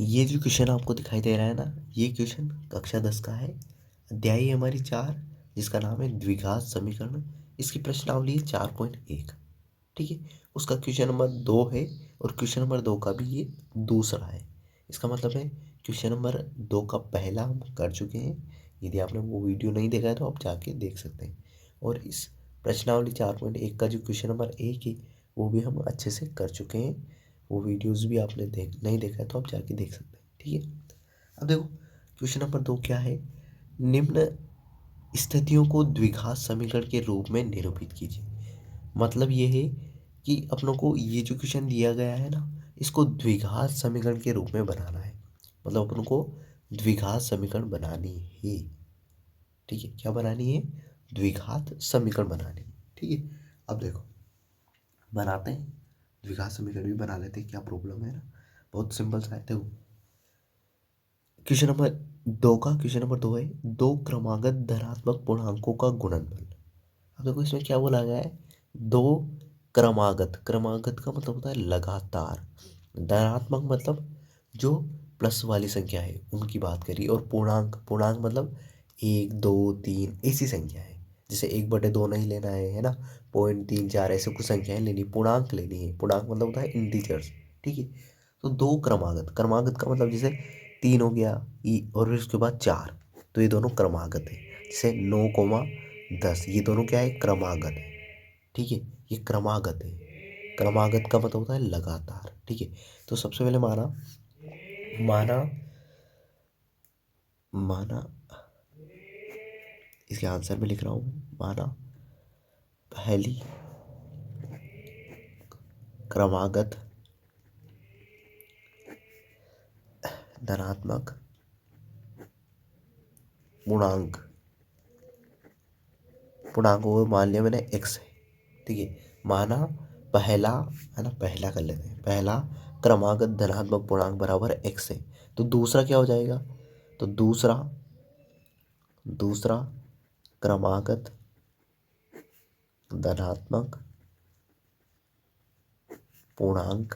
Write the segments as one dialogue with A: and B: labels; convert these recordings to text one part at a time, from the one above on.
A: ये जो क्वेश्चन आपको दिखाई दे रहा है ना, ये क्वेश्चन कक्षा 10 का है। अध्याय है हमारी 4, जिसका नाम है द्विघात समीकरण। इसकी प्रश्नावली है 4.1। ठीक है, उसका क्वेश्चन नंबर 2 है और क्वेश्चन नंबर 2 का भी ये दूसरा है। इसका मतलब है क्वेश्चन नंबर 2 का पहला हम कर चुके हैं। यदि आपने वो वीडियो नहीं देखा है तो आप जाके देख सकते हैं। और इस प्रश्नावली 4.1 का जो क्वेश्चन नंबर 1 है वो भी हम अच्छे से कर चुके हैं। वो वीडियोस भी आपने नहीं देखा है तो आप जाके देख सकते हैं। ठीक है, अब देखो क्वेश्चन नंबर 2 क्या है। निम्न स्थितियों को द्विघात समीकरण के रूप में निरूपित कीजिए। मतलब ये है कि अपनों को ये जो क्वेश्चन दिया गया है ना, इसको द्विघात समीकरण के रूप में बनाना है। मतलब अपनों को द्विघात समीकरण बनानी है। ठीक है, क्या बनानी है? द्विघात समीकरण बनानी है। ठीक है, अब देखो बनाते हैं, द्विघात समीकरण भी बना लेते हैं, क्या प्रॉब्लम है ना, बहुत सिंपल सा है। देखो क्वेश्चन नंबर 2 है, दो क्रमागत धनात्मक पूर्णांकों का गुणनफल। अब देखो इसमें क्या बोला गया है, दो क्रमागत, क्रमागत का मतलब होता है लगातार, धनात्मक मतलब जो प्लस वाली संख्या है उनकी बात करी, और पूर्णांक, पूर्णांक मतलब 1 2 3 ऐसी संख्या है। जैसे 1/2 नहीं लेना है ना, 0.34 ऐसे कुछ संख्याएं लेनी, पूर्णांक लेनी है। पूर्णांक मतलब होता है इंटीजर्स। ठीक है, तो दो क्रमागत, क्रमागत का मतलब जैसे 3 हो गया और फिर उसके बाद 4, तो ये दोनों क्रमागत है। जैसे 9, 10, ये दोनों क्या है? क्रमागत है। ठीक है, ये क्रमागत है। क्रमागत का मतलब होता है लगातार। ठीक है, तो सबसे पहले माना माना माना इसके आंसर में लिख रहा हूँ, माना पहली क्रमागत धनात्मक पूर्णांक, पूर्णांक को मान लिया मैंने x है। ठीक है, माना पहला, है ना, पहला कर लेते हैं, पहला क्रमागत धनात्मक पूर्णांक बराबर x है। तो दूसरा क्या हो जाएगा? तो दूसरा क्रमागत धनात्मक पूर्णांक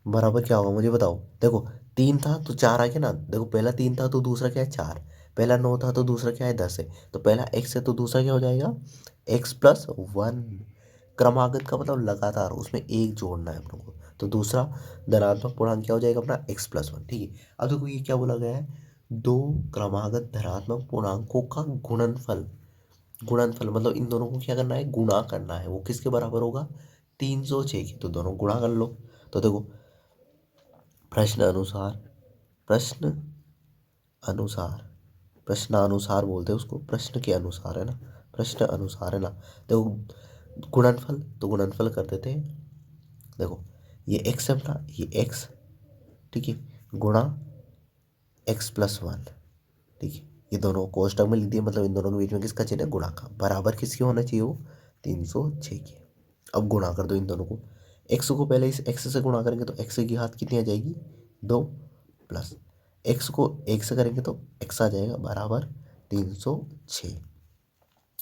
A: बराबर क्या होगा मुझे बताओ। देखो 3 था तो 4 आ गया ना। देखो पहला 3 था तो दूसरा क्या है? 4। पहला 9 था तो दूसरा क्या है? 10 है। तो पहला x है तो दूसरा क्या हो जाएगा? x+1। क्रमागत का मतलब लगातार, उसमें एक जोड़ना है अपने को। तो दूसरा धनात्मक पूर्णांक क्या हो जाएगा अपना? x+1। ठीक है, अब देखो ये क्या बोला गया है, दो क्रमागत धनात्मक पूर्णांकों का गुणनफल। गुणनफल मतलब इन दोनों को क्या करना है? गुणा करना है। वो किसके बराबर होगा? 306 के। तो दोनों गुणा कर लो। तो देखो प्रश्न अनुसार, प्रश्न अनुसार, प्रश्नानुसार बोलते हैं उसको, प्रश्न के अनुसार, है ना, प्रश्न अनुसार, है ना। देखो गुणनफल, तो गुणनफल कर देते हैं। देखो ये x है अपना, ये x, ठीक है, गुणा x+1। ठीक है, ये दोनों कोष्टक में लिख दिए, मतलब इन दोनों के बीच में किसका चिन्ह है? गुणा का। बराबर किसके होना चाहिए? वो 306 के। अब गुणा कर दो इन दोनों को। x को पहले इस x से गुणा करेंगे तो x की घात कितनी आ जाएगी? 2, प्लस x को 1 से करेंगे तो x आ जाएगा बराबर 306।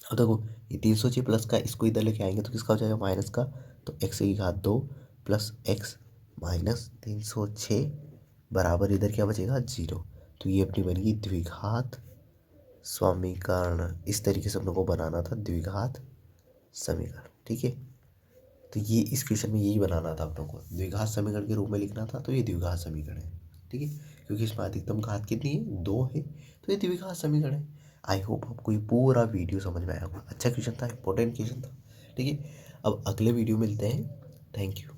A: अब देखो ये 306 प्लस का इसको इधर लेके आएंगे तो किसका हो जाएगा? माइनस का। तो x की घात 2 प्लस x माइनस 306 बराबर इधर क्या बचेगा? 0। तो ये अपनी बनेगी द्विघात समीकरण। इस तरीके से अपने को बनाना था द्विघात समीकरण। ठीक है, तो ये इस क्वेश्चन में यही बनाना था अपनों को, द्विघात समीकरण के रूप में लिखना था। तो ये द्विघात समीकरण है। ठीक है, क्योंकि इसमें अधिकतम घात कितनी है? 2 है, तो ये द्विघात समीकरण है। आई होप आपको ये पूरा वीडियो समझ में आया होगा। अच्छा क्वेश्चन था, इंपॉर्टेंट क्वेश्चन था। ठीक है, अब अगले वीडियो मिलते हैं। Thank you.